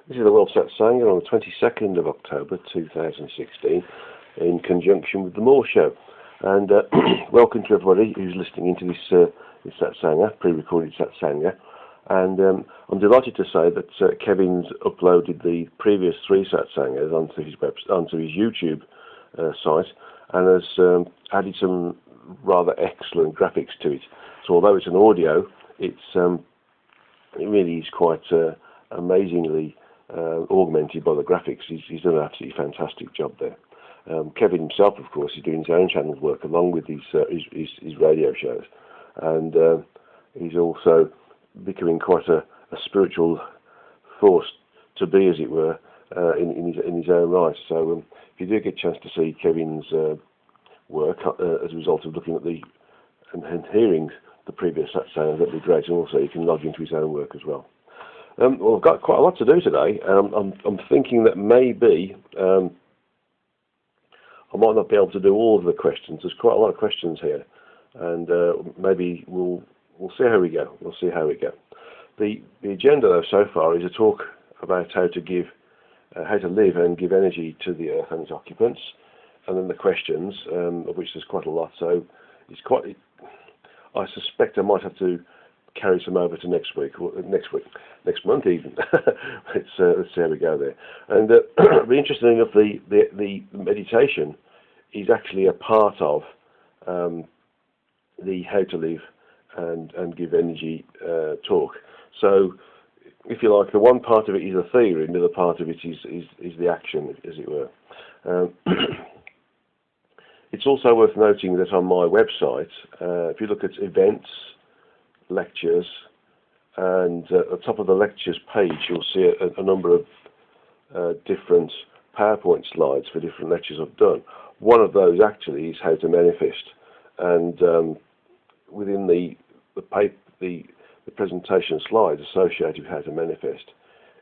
This is the World Satsanga on the 22nd of October 2016 in conjunction with the Moore Show. And welcome to everybody who's listening into this Satsanga, pre-recorded Satsanga. And I'm delighted to say that Kevin's uploaded the previous 3 Satsangas onto his YouTube site and has added some rather excellent graphics to it. So although it's an audio, it really is quite amazingly augmented by the graphics. He's done an absolutely fantastic job there. Kevin himself, of course, is doing his own channel work along with his radio shows, and he's also becoming quite a spiritual force to be, as it were, in his own right. So if you do get a chance to see Kevin's work as a result of looking at and hearing the previous Satsanga, that'd be great. And also you can log into his own work as well. Well, I've got quite a lot to do today. I'm thinking that maybe I might not be able to do all of the questions. There's quite a lot of questions here, and maybe we'll see how we go. We'll see how we go. The agenda, though, so far is a talk about how to live and give energy to the earth and its occupants, and then the questions, of which there's quite a lot. So I suspect I might have to carry some over to next month even. Let's see how we go there. And be interesting enough, the meditation is actually a part of the how to live and give energy talk. So, if you like, the one part of it is a theory, and the other part of it is the action, as it were. It's also worth noting that on my website, if you look at events, lectures, and at the top of the lectures page, you'll see a number of different PowerPoint slides for different lectures I've done. One of those actually is how to manifest, and within the presentation slides associated with how to manifest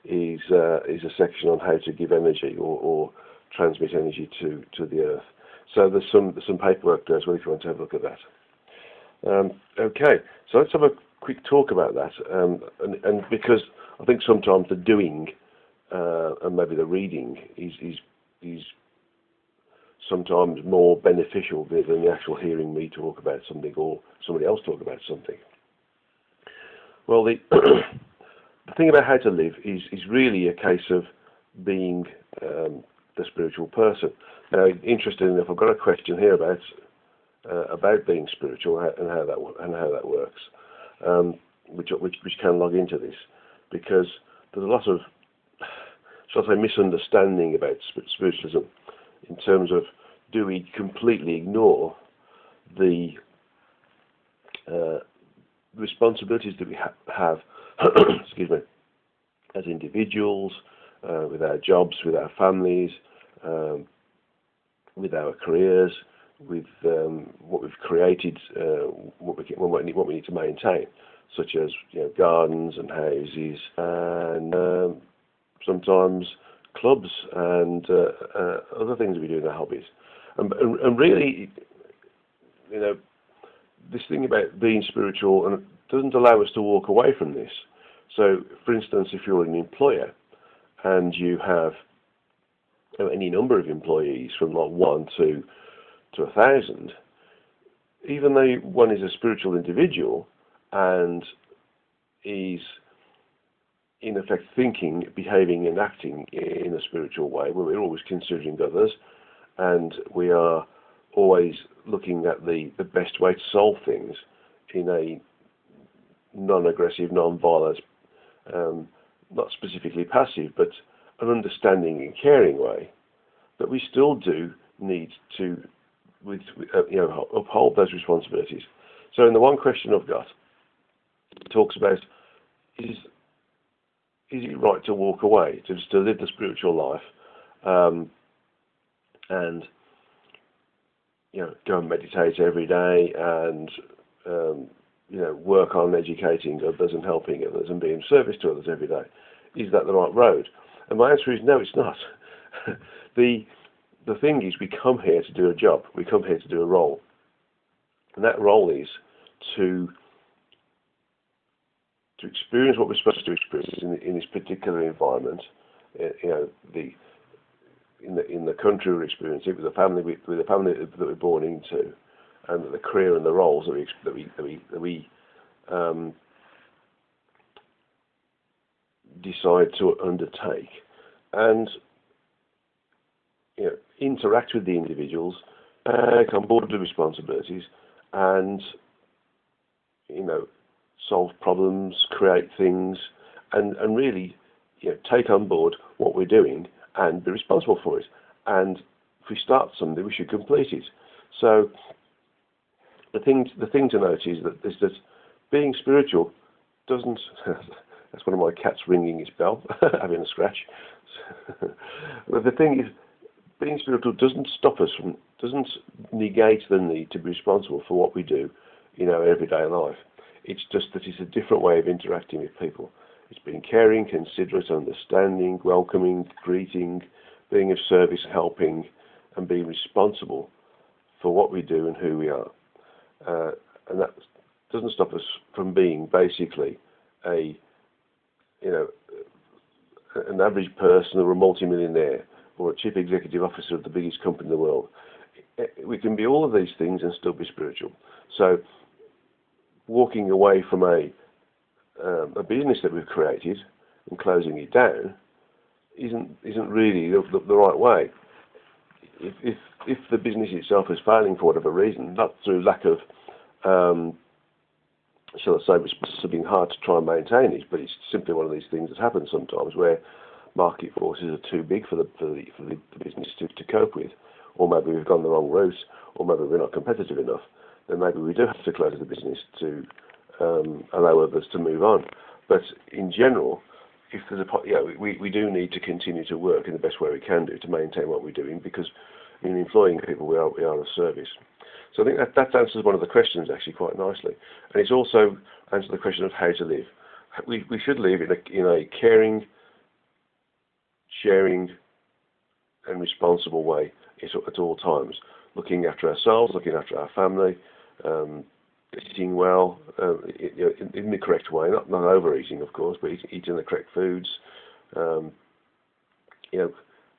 is a section on how to give energy or transmit energy to the earth. So there's some paperwork there as well if you want to have a look at that. Okay, so let's have a quick talk about that, and because I think sometimes the doing and maybe the reading is sometimes more beneficial than the actual hearing me talk about something or somebody else talk about something. Well, the thing about how to live is really a case of being the spiritual person. Now, interestingly enough, I've got a question here about being spiritual and how that works, which can log into this, because there's a lot of, shall I say, misunderstanding about spiritualism in terms of, do we completely ignore the responsibilities that we have excuse me, as individuals, with our jobs, with our families, with our careers, with what we've created, what we need to maintain, such as gardens and houses, and sometimes clubs and other things we do in our hobbies, and really, this thing about being spiritual and doesn't allow us to walk away from this. So, for instance, if you're an employer and you have any number of employees from like 1 to 1,000, even though one is a spiritual individual and is in effect thinking, behaving and acting in a spiritual way, where we're always considering others and we are always looking at the best way to solve things in a non-aggressive, non-violent, not specifically passive, but an understanding and caring way, that we still do need to uphold those responsibilities. So in the one question I've got, it talks about, is it right to walk away, to live the spiritual life, and go and meditate every day and work on educating others and helping others and being of service to others every day? Is that the right road? And my answer is no, it's not. The thing is, we come here to do a job. We come here to do a role. And that role is to experience what we're supposed to experience in this particular environment, in the country we're experiencing, with the family that we're born into, and the career and the roles that we decide to undertake, and interact with the individuals, take on board the responsibilities, and solve problems, create things, and really take on board what we're doing and be responsible for it. And if we start something, we should complete it. So the thing to note is that being spiritual doesn't. That's one of my cats ringing his bell, having a scratch. But the thing is, being spiritual doesn't negate the need to be responsible for what we do in our everyday life. It's just that it's a different way of interacting with people. It's being caring, considerate, understanding, welcoming, greeting, being of service, helping, and being responsible for what we do and who we are. And that doesn't stop us from being basically an average person or a multimillionaire or a chief executive officer of the biggest company in the world. We can be all of these things and still be spiritual. So walking away from a business that we've created and closing it down isn't really the right way. If the business itself is failing for whatever reason, not through lack of shall I say, it's being hard to try and maintain it, but it's simply one of these things that happens sometimes where market forces are too big for the business to cope with, or maybe we've gone the wrong route, or maybe we're not competitive enough. Then maybe we do have to close the business to allow others to move on. But in general, if there's we do need to continue to work in the best way we can do to maintain what we're doing, because in employing people we are of service. So I think that answers one of the questions actually quite nicely, and it's also answered the question of how to live. We should live in a caring, sharing, and responsible way at all times, looking after ourselves, looking after our family, eating well in the correct way, not overeating, of course, but eating the correct foods,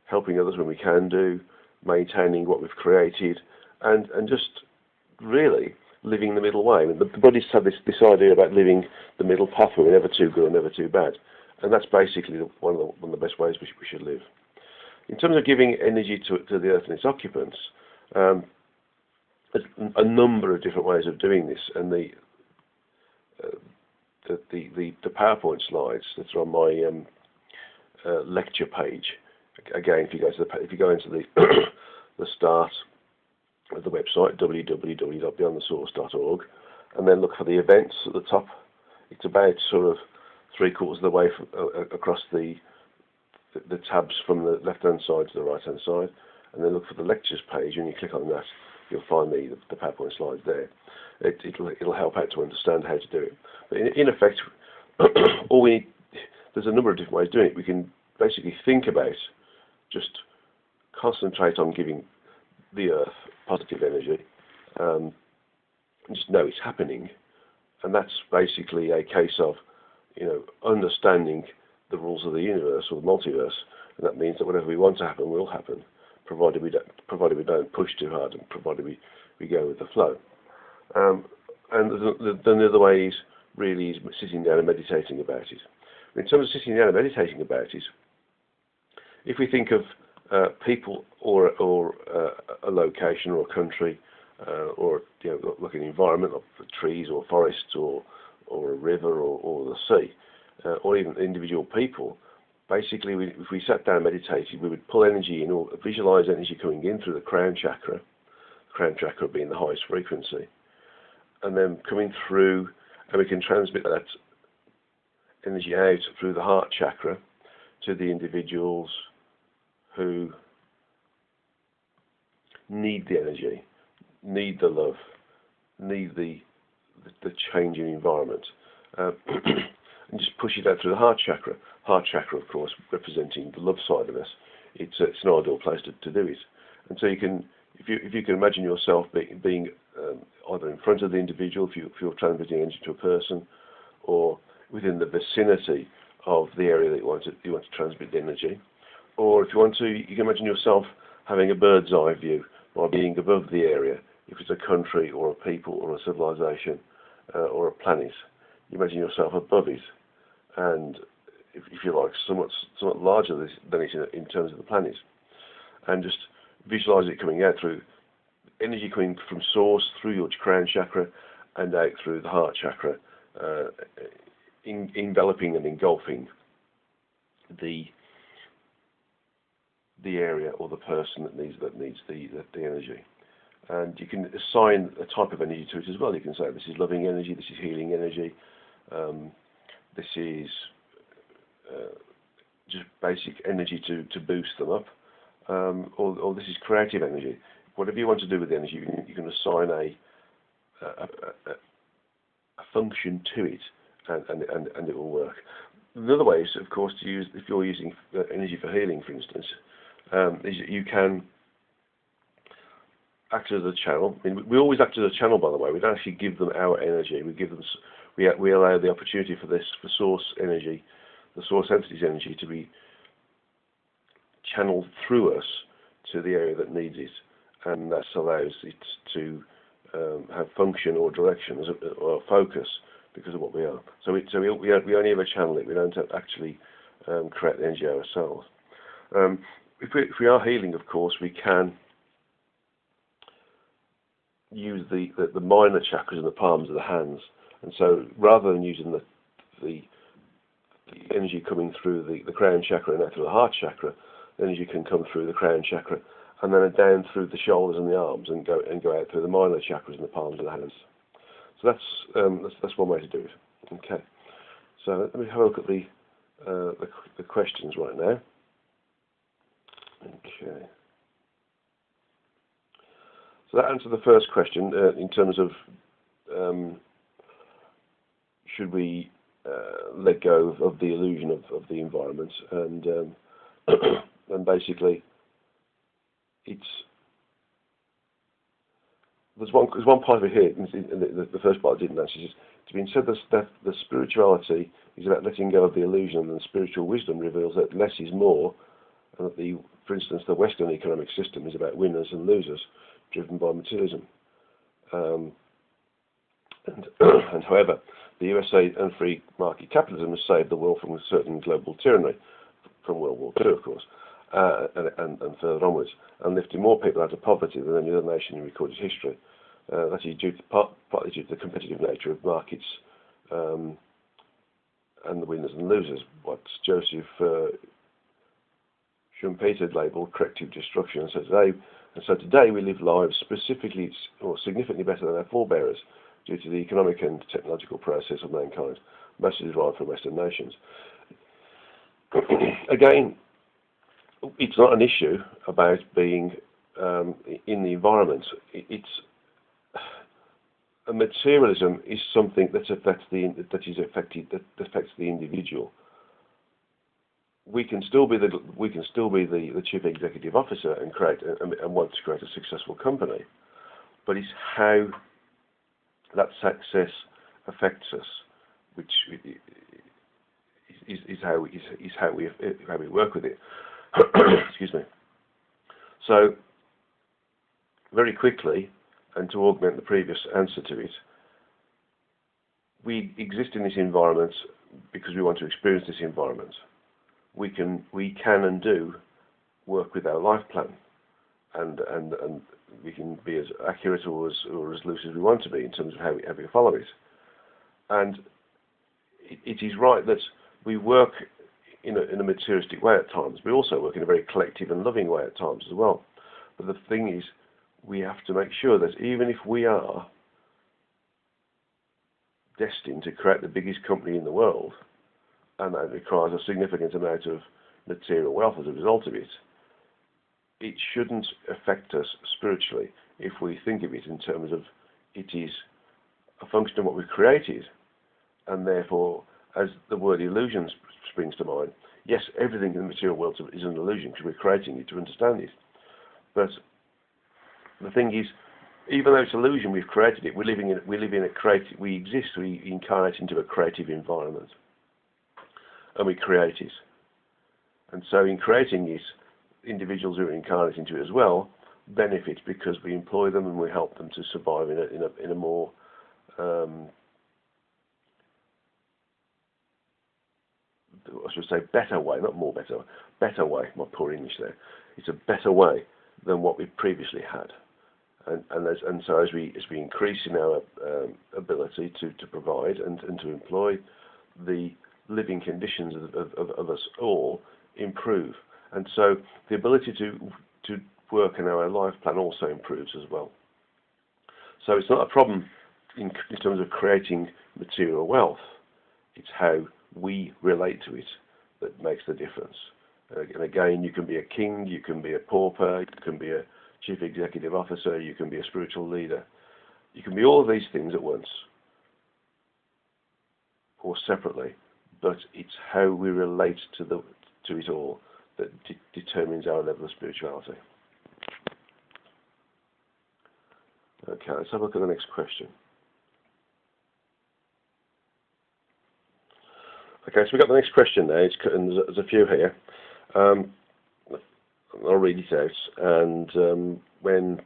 helping others when we can do, maintaining what we've created, and just really living the middle way. I mean, the Buddhists have this idea about living the middle pathway, never too good or never too bad, and that's basically one of the best ways we should live. In terms of giving energy to the earth and its occupants, there's a number of different ways of doing this, and the PowerPoint slides that are on my lecture page. Again, if you go into the start of the website, www.beyondthesource.org, and then look for the events at the top. It's about sort of 3/4 of the way across the tabs from the left-hand side to the right-hand side, and then look for the lectures page. When you click on that, you'll find the PowerPoint slides there. It'll help out to understand how to do it. But in effect, there's a number of different ways of doing it. We can basically think about, just concentrate on giving the earth positive energy, and just know it's happening. And that's basically a case of understanding the rules of the universe or the multiverse, and that means that whatever we want to happen will happen, provided we don't push too hard, and provided we go with the flow. And then the other way is sitting down and meditating about it. In terms of sitting down and meditating about it, if we think of people or a location or a country, or like an environment of trees or forests or a river or the sea, or even individual people, basically if we sat down and meditated, we would pull energy in, or visualize energy coming in through the crown chakra being the highest frequency, and then coming through, and we can transmit that energy out through the heart chakra to the individuals who need the energy, need the love, need the changing environment, and just push it out through the heart chakra. Heart chakra, of course, representing the love side of us. It's an ideal place to do it. And so you can, if you can imagine yourself being either in front of the individual, if you're transmitting energy to a person, or within the vicinity of the area that you want to transmit the energy, or if you want to, you can imagine yourself having a bird's eye view by being above the area. If it's a country or a people or a civilization or a planet, you imagine yourself above it, and if you like, somewhat larger than it in terms of the planet, and just visualize it coming out through energy coming from source through your crown chakra and out through the heart chakra, enveloping and engulfing the area or the person that needs the energy. And you can assign a type of energy to it as well. You can say this is loving energy, this is healing energy, this is just basic energy to boost them up, or this is creative energy. Whatever you want to do with the energy, you can assign a function to it, and it will work. Another way is, of course, to use, if you're using energy for healing, for instance, is that you can act as a channel. I mean, we always act as a channel, by the way. We don't actually give them our energy. We allow the opportunity for source energy, the source entity's energy, to be channeled through us to the area that needs it, and that allows it to have function or direction or focus because of what we are. So we only ever channel it. We don't actually create the energy ourselves. If we are healing, of course, we can use the minor chakras in the palms of the hands, and so rather than using the energy coming through the crown chakra and out through the heart chakra, the energy can come through the crown chakra and then down through the shoulders and the arms and go out through the minor chakras in the palms of the hands. So that's one way to do it. Okay. So let me have a look at the questions right now. Okay. So that answers the first question in terms of should we let go of the illusion of the environment, and and basically there's one part of it here, the first part I didn't answer. It's been said that the spirituality is about letting go of the illusion, and spiritual wisdom reveals that less is more, and that for instance, the Western economic system is about winners and losers, driven by materialism. And however, the USA and free market capitalism has saved the world from a certain global tyranny, from World War II, of course, and further onwards, and lifted more people out of poverty than any other nation in recorded history. That is partly due to the competitive nature of markets and the winners and losers, what Joseph Schumpeter labelled corrective destruction. And so today we live lives specifically or significantly better than our forebears due to the economic and technological process of mankind, mostly derived from Western nations. Again, it's not an issue about being in the environment. Materialism is something that affects the individual. We can still be the chief executive officer and want to create a successful company, but it's how that success affects us, which is how we work with it. Excuse me. So very quickly, and to augment the previous answer to it, we exist in this environment because we want to experience this environment. We can and do work with our life plan, and we can be as accurate or as loose as we want to be in terms of how we follow it. And it is right that we work in a materialistic way at times. We also work in a very collective and loving way at times as well. But the thing is, we have to make sure that even if we are destined to create the biggest company in the world, and that requires a significant amount of material wealth as a result of it, it shouldn't affect us spiritually if we think of it in terms of it is a function of what we've created, and therefore, as the word illusion springs to mind, yes, everything in the material world is an illusion because we're creating it to understand it. But the thing is, even though it's illusion, we've created it. We exist. We incarnate into a creative environment, and we create it. And so in creating it, individuals who are incarnate into it as well benefit because we employ them and we help them to survive in a more I should say better way, not more better way. My poor English there. It's a better way than what we previously had, and so as we increase in our ability to provide and to employ, the living conditions of us all improve, and so the ability to work in our life plan also improves as well. So it's not a problem in terms of creating material wealth. It's how we relate to it that makes the difference. And again, you can be a king, you can be a pauper, you can be a chief executive officer, you can be a spiritual leader. You can be all of these things at once or separately, but it's how we relate to it all that determines our level of spirituality. Okay, let's have a look at the next question. Okay, so we've got the next question there, and there's a few here. I'll read it out, and when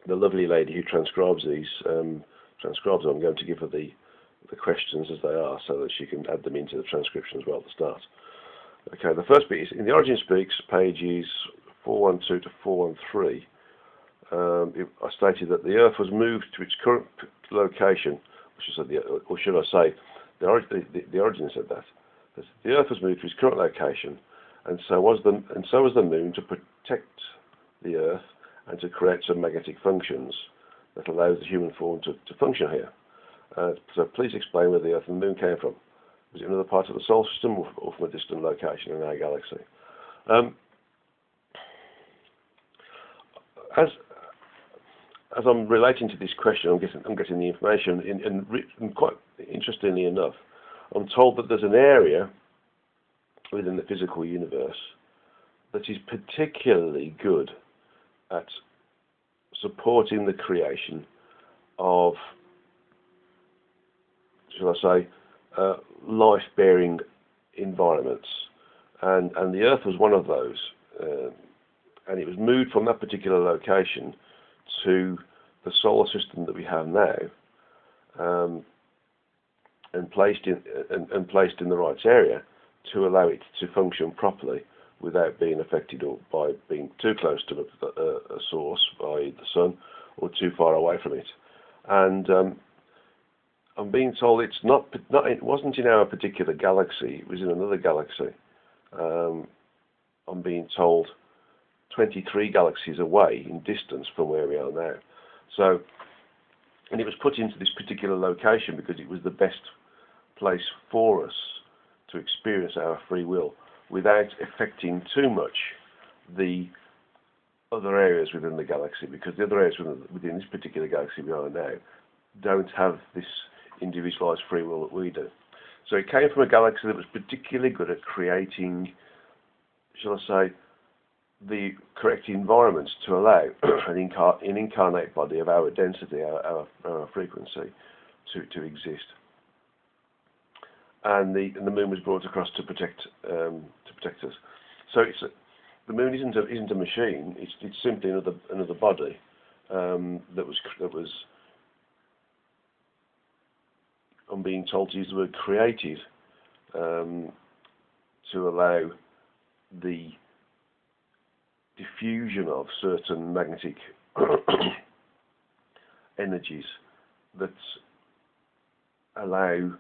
the lovely lady who transcribes these transcribes them, I'm going to give her the questions as they are so that she can add them into the transcription as well at the start. Okay, the first bit is, in the Origin Speaks, pages 412 to 413, I stated that the Earth was moved to its current location, or should I say, the Origin said that the Earth was moved to its current location, and so was the Moon, to protect the Earth and to create some magnetic functions that allows the human form to function here. So please explain where the Earth and the Moon came from. Was it another part of the solar system or from a distant location in our galaxy? As I'm relating to this question, I'm getting the information, and quite interestingly enough, I'm told that there's an area within the physical universe that is particularly good at supporting the creation of, shall I say, life-bearing environments, and the Earth was one of those, and it was moved from that particular location to the solar system that we have now, and placed in the right area to allow it to function properly without being affected or by being too close to a source, i.e. the sun, or too far away from it. And I'm being told it wasn't in our particular galaxy, it was in another galaxy. I'm being told 23 galaxies away in distance from where we are now. So, and it was put into this particular location because it was the best place for us to experience our free will without affecting too much the other areas within the galaxy, because the other areas within this particular galaxy we are now don't have this individualized free will that we do. So it came from a galaxy that was particularly good at creating, shall I say, the correct environments to allow an incarnate body of our density, our frequency, to exist. And the Moon was brought across to protect us. So the Moon isn't a machine. It's simply another body that was. I'm being told to use the word created to allow the diffusion of certain magnetic energies that allow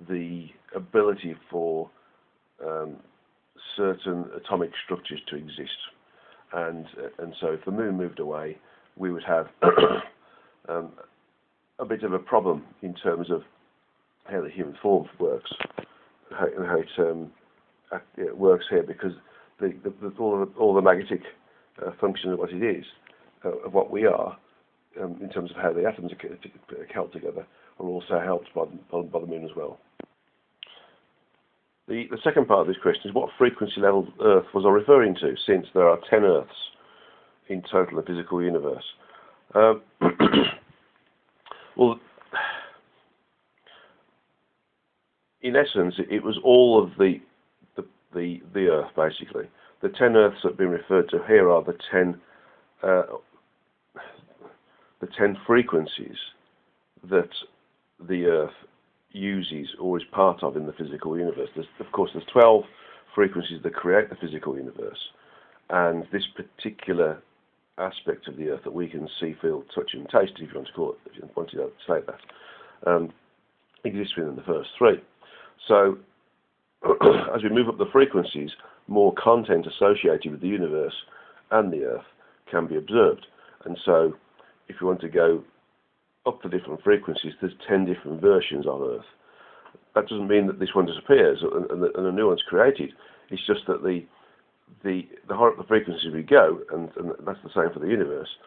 the ability for certain atomic structures to exist, and so if the Moon moved away, we would have a bit of a problem in terms of how the human form works, how it works here, because all the magnetic function of what it is, of what we are, in terms of how the atoms are held together, are also helped by the Moon as well. The second part of this question is, what frequency level Earth was I referring to, since there are 10 Earths in total in the physical universe? Well, in essence, it was all of the the Earth, basically. The 10 Earths that have been referred to here are the 10 frequencies that the Earth uses or is part of in the physical universe. Of course, there's 12 frequencies that create the physical universe, and this particular aspect of the Earth that we can see, feel, touch, and taste, if you want to call it, if you want to say that, exists within the first three. So, as we move up the frequencies, more content associated with the universe and the Earth can be observed. And so, if you want to go up the different frequencies, there's 10 different versions of Earth. That doesn't mean that this one disappears and a new one's created. It's just that the higher up the frequencies we go, and that's the same for the universe,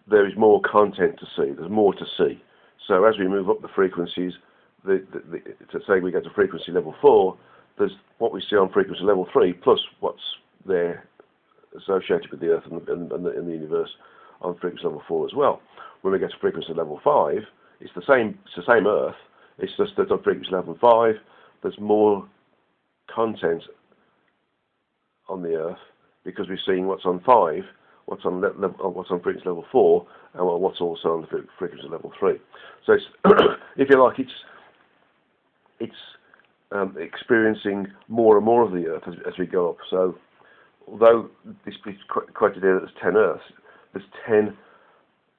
there is more content to see. There's more to see. So as we move up the frequencies, to say we go to frequency level 4, there's what we see on frequency level 3 plus what's there associated with the Earth and the universe on frequency level 4 as well. When we get to frequency level 5, it's the same Earth. It's just that on frequency level 5, there's more content on the Earth because we're seeing what's on 5, what's on frequency level 4, and what's also on the frequency level 3. So it's, if you like, it's experiencing more and more of the Earth as we go up. So although this is quoted here that there's 10 Earths, there's 10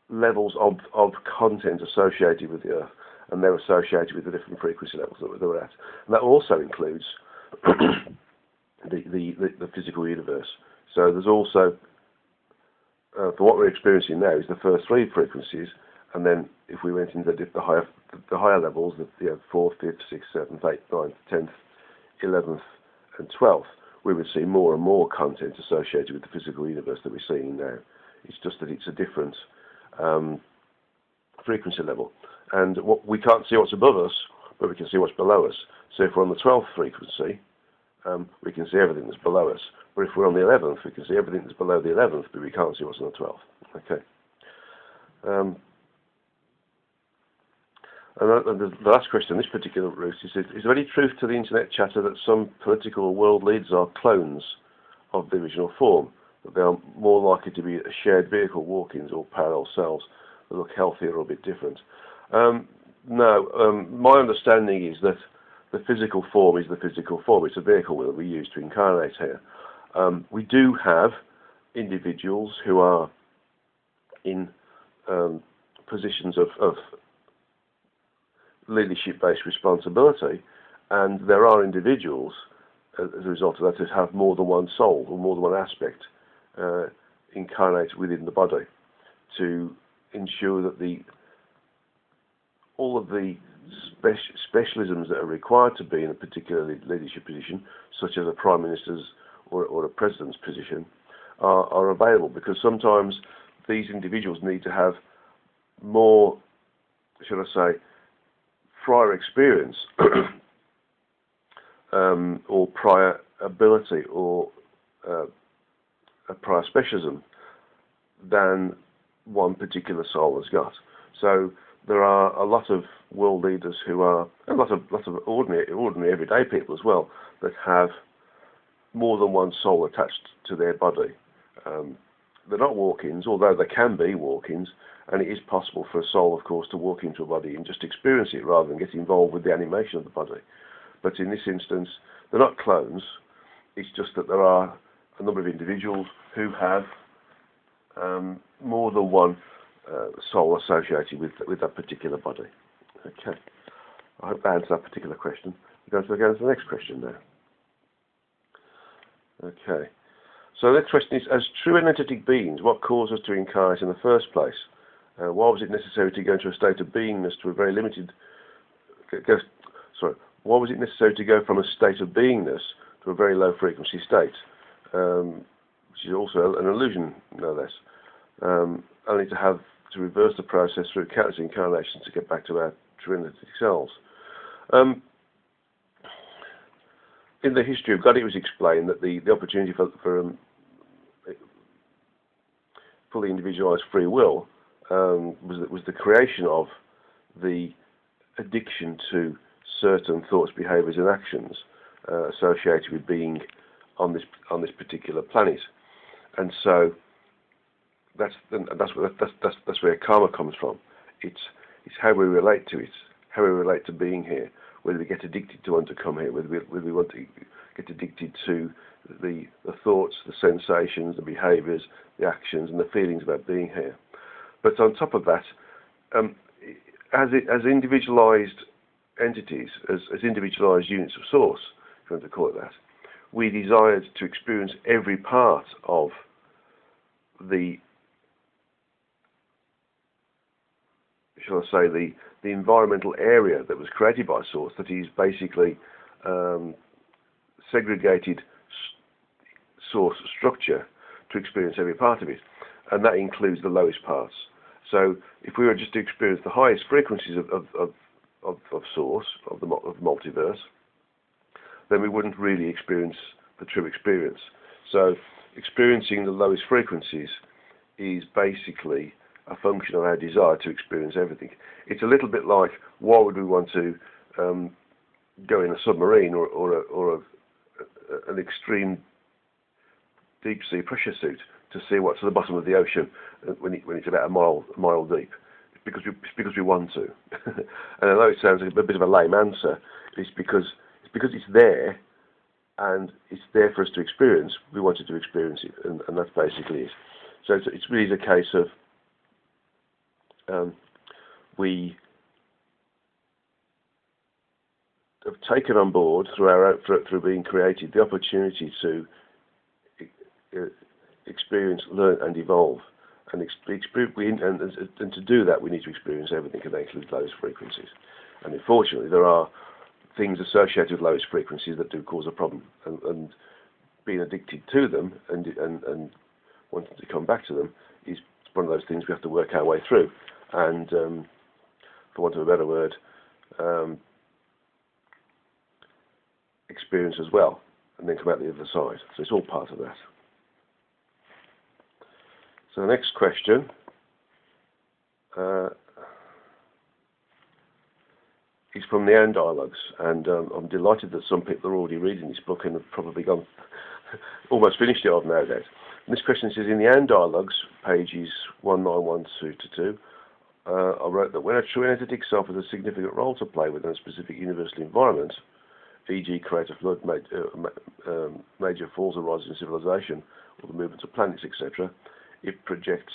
levels of content associated with the Earth, and they're associated with the different frequency levels that we're at. And that also includes the physical universe. So there's also, for what we're experiencing now, is the first three frequencies, and then if we went into the higher levels, the 4th, 5th, 6th, 7th, 8th, 9th, 10th, 11th, and 12th, we would see more and more content associated with the physical universe that we're seeing now. It's just that it's a different frequency level, and we can't see what's above us, but we can see what's below us. So if we're on the 12th frequency, we can see everything that's below us. But if we're on the 11th, we can see everything that's below the 11th, but we can't see what's on the 12th. Okay. And the last question on this particular route is there any truth to the internet chatter that some political or world leaders are clones of the original form, that they are more likely to be a shared vehicle walk-ins or parallel selves that look healthier or a bit different? No. My understanding is that the physical form is the physical form. It's a vehicle that we use to incarnate here. We do have individuals who are in positions of leadership-based responsibility, and there are individuals, as a result of that, who have more than one soul or more than one aspect incarnated within the body to ensure that all of the specialisms that are required to be in a particular leadership position, such as a prime minister's or a president's position, are available, because sometimes these individuals need to have more, should I say, prior experience or prior ability or a prior specialism than one particular soul has got. So there are a lot of world leaders who are, and lots of ordinary everyday people as well, that have more than one soul attached to their body. They're not walk-ins, although they can be walk-ins, and it is possible for a soul, of course, to walk into a body and just experience it rather than get involved with the animation of the body. But in this instance, they're not clones. It's just that there are a number of individuals who have more than one soul associated with that particular body. Okay. I hope that answers that particular question. We're going to go to the next question now. Okay. So the next question is, as true energetic beings, what caused us to incarnate in the first place? Why was it necessary to go into a state of beingness to a very limited... Why was it necessary to go from a state of beingness to a very low frequency state? Which is also an illusion, no less. Only to reverse the process through countless incarnations to get back to our true energetic selves. In the history of God, it was explained that the opportunity for fully individualized free will was the creation of the addiction to certain thoughts, behaviors, and actions, associated with being on this particular planet. And so that's where karma comes from. It's how we relate to it, how we relate to being here, whether we get addicted to want to come here, whether we want to get addicted to the thoughts, the sensations, the behaviours, the actions, and the feelings about being here. But on top of that, as individualised entities, as individualised units of source, if you want to call it that, we desired to experience every part of the, shall I say, the environmental area that was created by Source, that is basically segregated source structure to experience every part of it, and that includes the lowest parts. So if we were just to experience the highest frequencies of Source, of the multiverse, then we wouldn't really experience the true experience. So experiencing the lowest frequencies is basically a function of our desire to experience everything. It's a little bit like, why would we want to go in a submarine or an extreme deep sea pressure suit to see what's at the bottom of the ocean when it's about a mile deep? It's because we want to. And I know it sounds a bit of a lame answer. It's because it's there, and it's there for us to experience. We wanted to experience it, and that's basically it. So it's really a case of we have taken on board through being created the opportunity to experience, learn, and evolve. And to do that, we need to experience everything, and that includes lowest frequencies. And unfortunately, there are things associated with lowest frequencies that do cause a problem, and being addicted to them and wanting to come back to them is one of those things we have to work our way through. And for want of a better word, experience as well, and then come out the other side. So it's all part of that. So the next question is from the Anne Dialogues, and I'm delighted that some people are already reading this book and have probably gone almost finished it off nowadays. And this question says, in the Anne Dialogues, pages 191-222, I wrote that when a true energetic self has a significant role to play within a specific universal environment, e.g. create a flood, major falls or rises in civilization, or the movement of planets, etc., it projects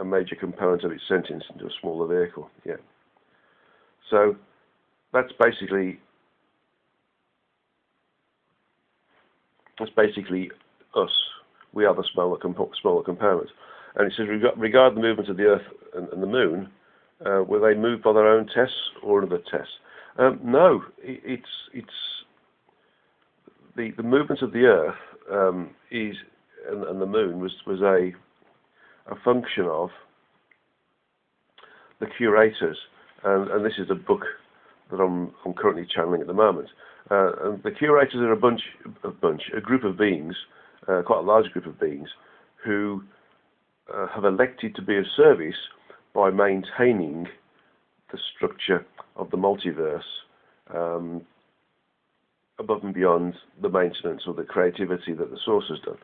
a major component of its sentience into a smaller vehicle. Yeah. So that's basically us. We are the smaller component. And it says, regard the movement of the Earth and the Moon, were they moved by their own tests or another test? No, it's the movement of the Earth is and the Moon was a function of the curators, and this is a book that I'm currently channeling at the moment. And the curators are a group of beings, quite a large group of beings, who have elected to be of service by maintaining the structure of the multiverse above and beyond the maintenance or the creativity that the Source has done.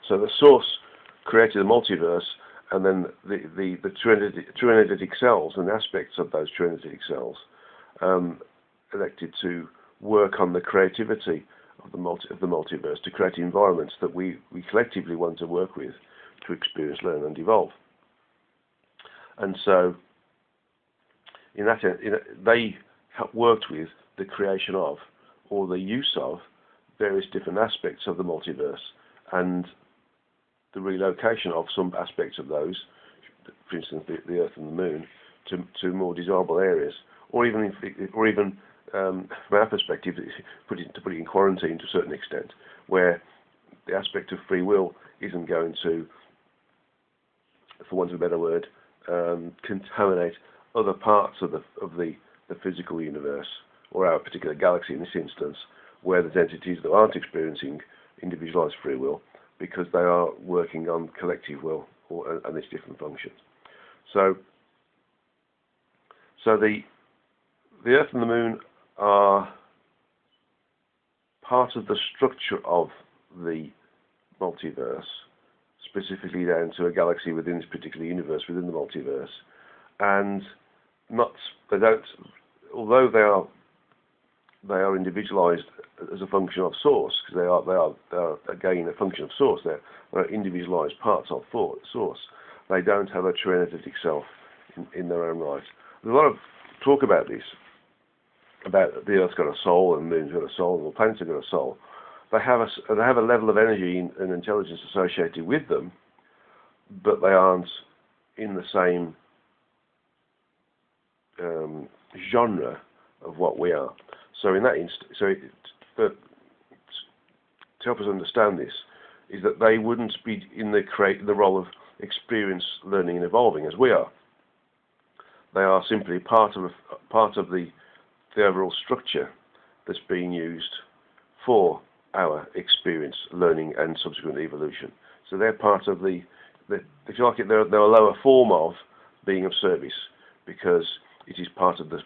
So the Source created the multiverse, and then the true energetic cells and aspects of those true energetic cells elected to work on the creativity of the multiverse to create environments that we collectively want to work with to experience, learn, and evolve. And so, in that, they worked with the creation of, or the use of, various different aspects of the multiverse, and the relocation of some aspects of those, for instance, the Earth and the Moon, to more desirable areas, or even from our perspective, to put it in quarantine to a certain extent, where the aspect of free will isn't going to, for want of a better word, contaminate other parts of the physical universe, or our particular galaxy in this instance, where there's entities that aren't experiencing individualized free will because they are working on collective will and its different functions. So the Earth and the Moon are part of the structure of the multiverse, specifically down to a galaxy within this particular universe, within the multiverse, and they don't, although they are individualized as a function of source, because they are again a function of source. They're individualized parts of source. They don't have a true energetic self in their own right. There's a lot of talk about this, about the Earth's got a soul and the Moon's got a soul and the planets have got a soul. They have a level of energy and intelligence associated with them, but they aren't in the same genre of what we are. So in that to help us understand this, is that they wouldn't be in the role of experience, learning, and evolving as we are. They are simply part of the overall structure that's being used for our experience, learning, and subsequent evolution. So they're part of if you like it, they're a lower form of being of service, because it is part of the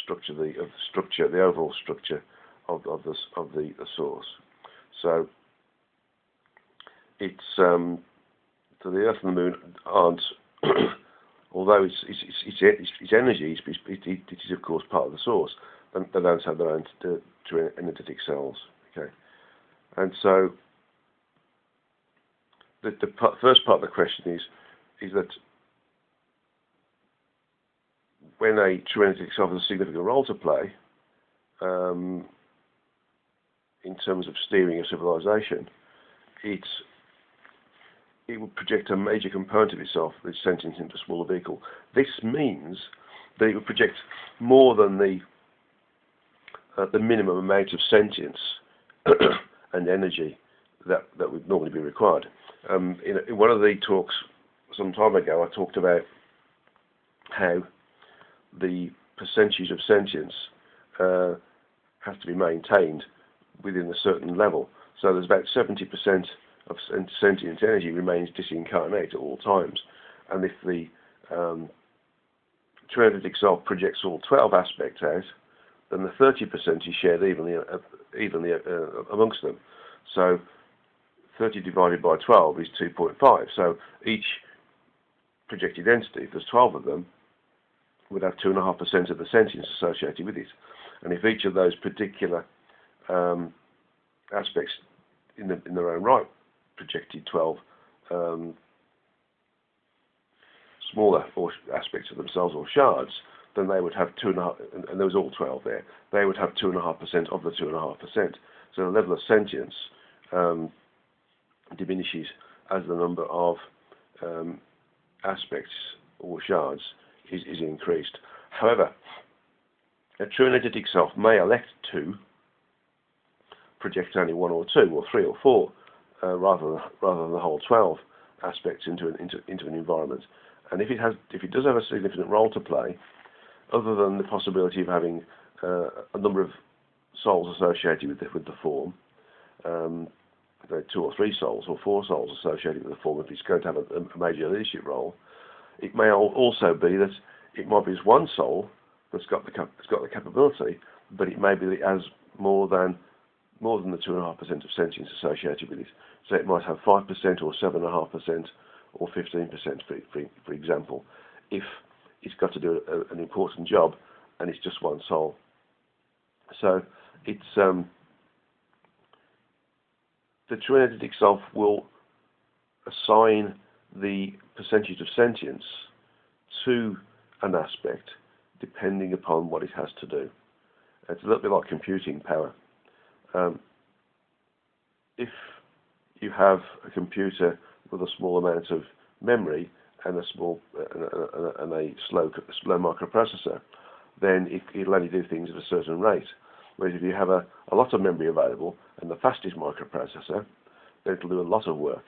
structure, the overall structure of the source. So it's so the Earth and the Moon aren't, although it's energy, it is of course part of the source. They don't have their own true energetic cells. Okay, and so the first part of the question is that when a true energetic self has a significant role to play in terms of steering a civilization, it would project a major component of itself, its sentience, into a smaller vehicle. This means that it would project more than the minimum amount of sentience and energy that would normally be required. In one of the talks some time ago, I talked about how the percentage of sentience has to be maintained within a certain level. So there's about 70% of sentient energy remains disincarnate at all times, and if the true energetic self projects all 12 aspects out, then the 30% is shared evenly amongst them. So 30 divided by 12 is 2.5. So each projected entity, if there's 12 of them, would have 2.5% of the sentience associated with it. And if each of those particular aspects in their own right projected 12 smaller aspects of themselves or shards, then they would have 2.5%, and there was all 12 there, they would have 2.5% of the 2.5%. So the level of sentience diminishes as the number of aspects or shards is increased. However, a true energetic self may elect to project only 1 or 2 or 3 or 4 rather than the whole 12 aspects into an environment. And if it does have a significant role to play, other than the possibility of having a number of souls associated with the form, 2 or 3 souls or 4 souls associated with the form, if it's going to have a major leadership role, it may also be that it might be just one soul that's got the capability, but it may be that it has more than the 2.5% of sentience associated with it. So it might have 5% or 7.5% or 15%, for example, if it's got to do an important job and it's just one soul. So it's the true energetic self will assign the percentage of sentience to an aspect depending upon what it has to do. It's a little bit like computing power. If you have a computer with a small amount of memory and a slow microprocessor, then it'll only do things at a certain rate. Whereas if you have a lot of memory available and the fastest microprocessor, then it'll do a lot of work.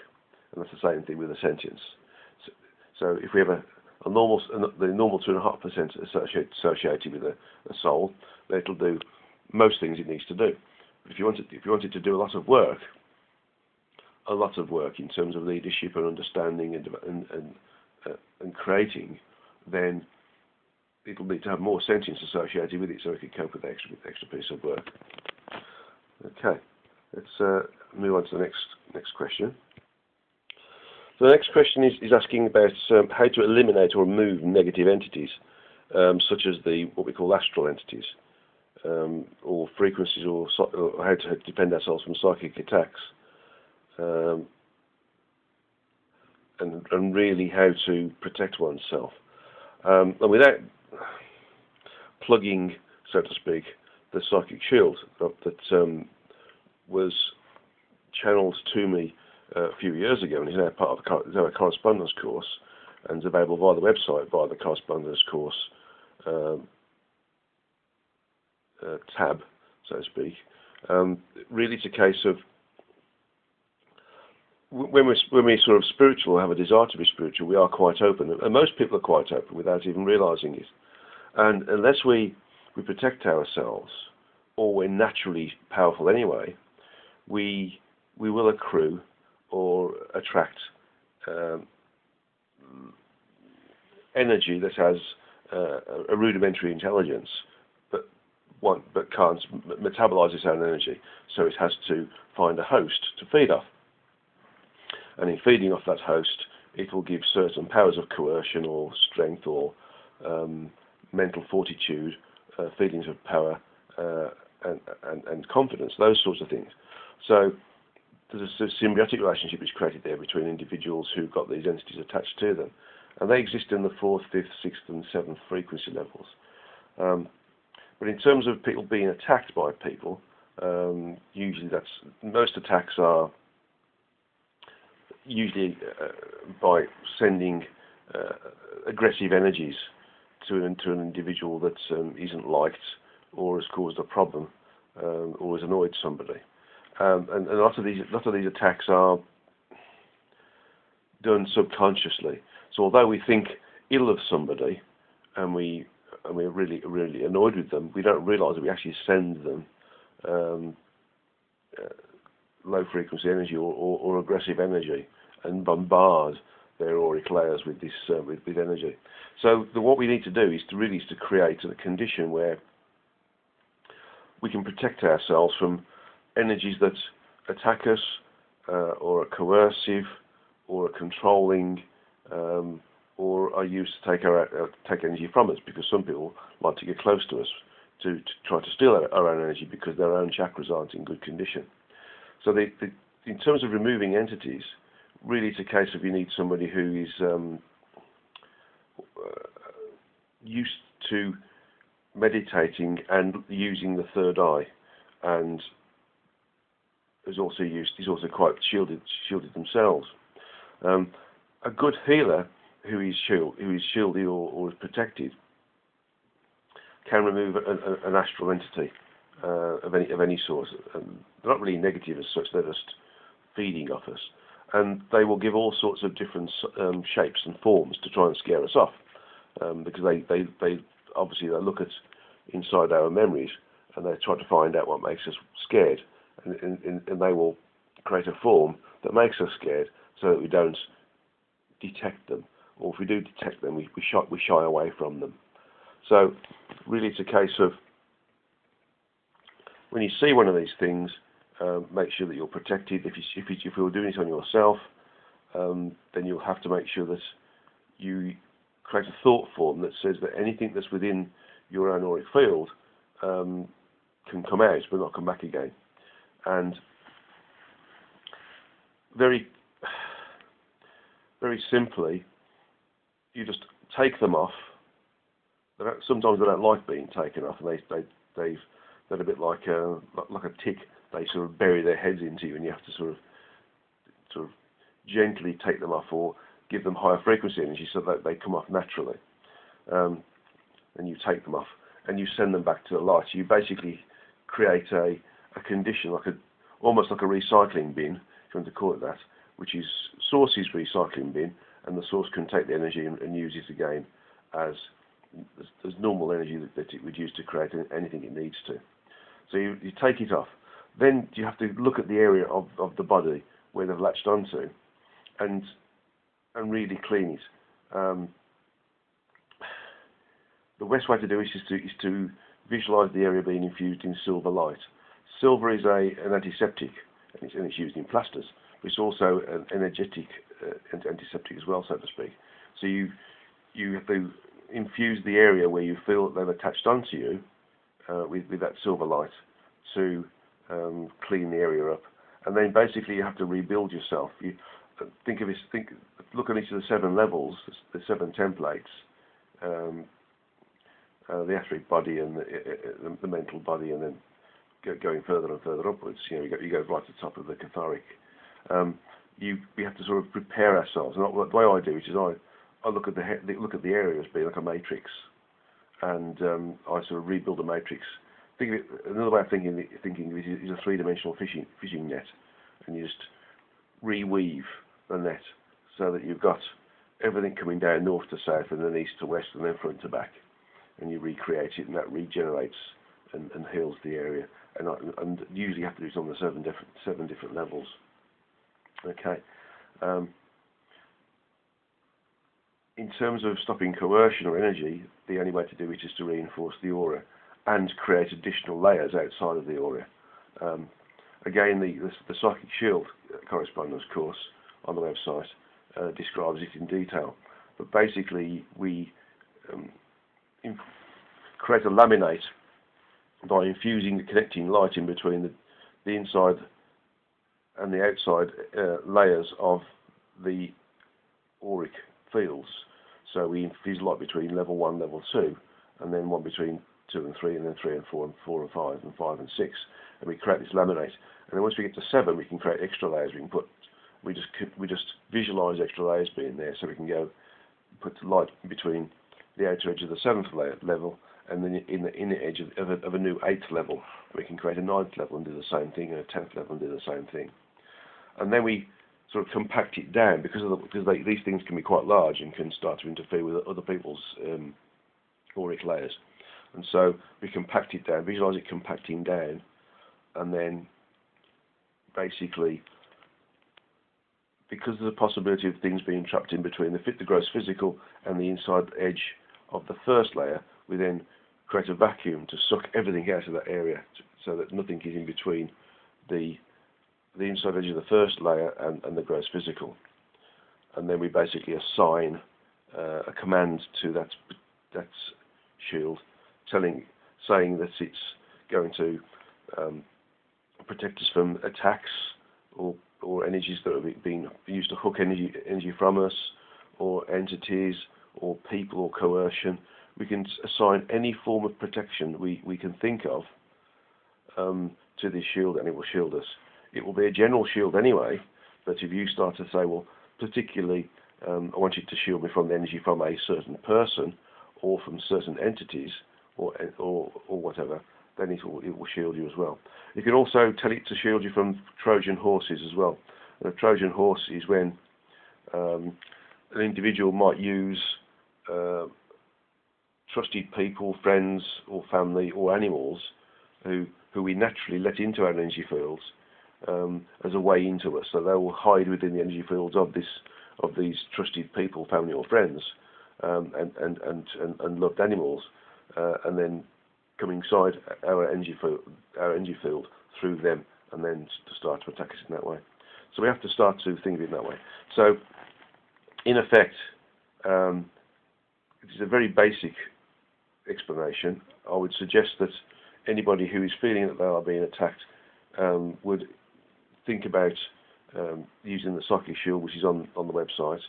And that's the same thing with the sentience. So if we have the normal 2.5% associated with a soul, then it'll do most things it needs to do. But if you wanted to do a lot of work in terms of leadership and understanding and creating, then it'll need to have more sentience associated with it so it can cope with the extra piece of work. Okay, let's move on to the next question. So the next question is asking about how to eliminate or remove negative entities, such as what we call astral entities, or frequencies, or how to defend ourselves from psychic attacks, and really how to protect oneself. And without plugging, so to speak, the psychic shield that was channeled to me a few years ago, and is now part of our correspondence course, and is available via the website, via the correspondence course tab, so to speak. Really, it's a case of when we're sort of spiritual, have a desire to be spiritual, we are quite open, and most people are quite open without even realising it. And unless we protect ourselves, or we're naturally powerful anyway, we will accrue or attract energy that has a rudimentary intelligence, but can't metabolize its own energy. So it has to find a host to feed off. And in feeding off that host, it will give certain powers of coercion or strength or mental fortitude, feelings of power and confidence, those sorts of things. So there's a symbiotic relationship is created there between individuals who've got these entities attached to them. And they exist in the 4th, 5th, 6th and 7th frequency levels. But in terms of people being attacked by people, usually most attacks are usually by sending aggressive energies to an individual that isn't liked, or has caused a problem, or has annoyed somebody. And a lot of these attacks are done subconsciously. So although we think ill of somebody, and we're really annoyed with them, we don't realise that we actually send them low frequency energy or aggressive energy, and bombard their auric layers with this with energy. So what we need to do is to create a condition where we can protect ourselves from energies that attack us, or are coercive, or are controlling, or are used to take energy from us, because some people like to get close to us to try to steal our own energy because their own chakras aren't in good condition. So in terms of removing entities, really it's a case of you need somebody who is used to meditating and using the third eye, and is also quite shielded themselves. A good healer who is shielded or is protected can remove an astral entity of any sort. They're not really negative as such; they're just feeding off us, and they will give all sorts of different shapes and forms to try and scare us off, because they obviously look at inside our memories and they try to find out what makes us scared, and they will create a form that makes us scared so that we don't detect them, or if we do detect them, we shy away from them. So really it's a case of, when you see one of these things, make sure that you're protected. If you're doing it on yourself, then you'll have to make sure that you create a thought form that says that anything that's within your own auric field can come out but not come back again. And very, very simply, you just take them off. Sometimes they don't like being taken off, and they're a bit like a tick. They sort of bury their heads into you, and you have to sort of gently take them off, or give them higher frequency energy so that they come off naturally. And you take them off, and you send them back to the light. You basically create a condition, almost like a recycling bin, if you want to call it that, which is source's recycling bin, and the source can take the energy and use it again as normal energy that it would use to create anything it needs to. So you take it off. Then you have to look at the area of the body where they've latched onto, and really clean it. The best way to do it is to visualize the area being infused in silver light. Silver is an antiseptic, and it's used in plasters, but it's also an energetic antiseptic as well, so to speak. So you have to infuse the area where you feel that they've attached onto you with that silver light to clean the area up, and then basically you have to rebuild yourself. You look at each of the 7 levels, the 7 templates, the etheric body and the mental body, and then going further and further upwards. You go right to the top of the catharic. We have to sort of prepare ourselves. And the way I do it is I look at the area as being like a matrix, and I sort of rebuild a matrix. Another way of thinking of it is a 3-dimensional fishing net, and you just reweave the net so that you've got everything coming down north to south, and then east to west, and then front to back, and you recreate it, and that regenerates and heals the area. And usually you have to do it on the 7 different levels. Okay. In terms of stopping coercion or energy, the only way to do it is to reinforce the aura and create additional layers outside of the aura. Again, the Psychic Shield correspondence course on the website describes it in detail. But basically, we create a laminate by infusing the connecting light in between the inside and the outside layers of the auric fields. So we infuse light between level 1, level 2, and then one between 2 and 3, and then 3 and 4, and 4 and 5, and 5 and 6, and we create this laminate. And then once we get to 7, we can create extra layers. We just visualize extra layers being there, so we can go put the light between the outer edge of the 7th level and then in the inner edge of a new 8th level. We can create a 9th level and do the same thing, and a 10th level and do the same thing. And then we sort of compact it down because these things can be quite large and can start to interfere with other people's auric layers. And so we compact it down, visualize it compacting down, and then basically, because there's a possibility of things being trapped in between the gross physical and the inside edge of the first layer, we then create a vacuum to suck everything out of that area, so that nothing is in between the inside edge of the first layer and the gross physical. And then we basically assign a command to that shield, saying that it's going to protect us from attacks or energies that are being used to hook energy from us, or entities, or people, or coercion. We can assign any form of protection we can think of to this shield, and it will shield us. It will be a general shield anyway, but if you start to say, well, particularly, I want you to shield me from the energy from a certain person, or from certain entities, or whatever, then it will shield you as well. You can also tell it to shield you from Trojan horses as well. And a Trojan horse is when an individual might use trusted people, friends, or family, or animals who we naturally let into our energy fields as a way into us. So they will hide within the energy fields of these trusted people, family, or friends, and loved animals, and then come inside our energy field through them, and then to start to attack us in that way. So we have to start to think of it in that way. So, in effect, it is a very basic explanation. I would suggest that anybody who is feeling that they are being attacked would think about using the Psychic Shield, which is on the website.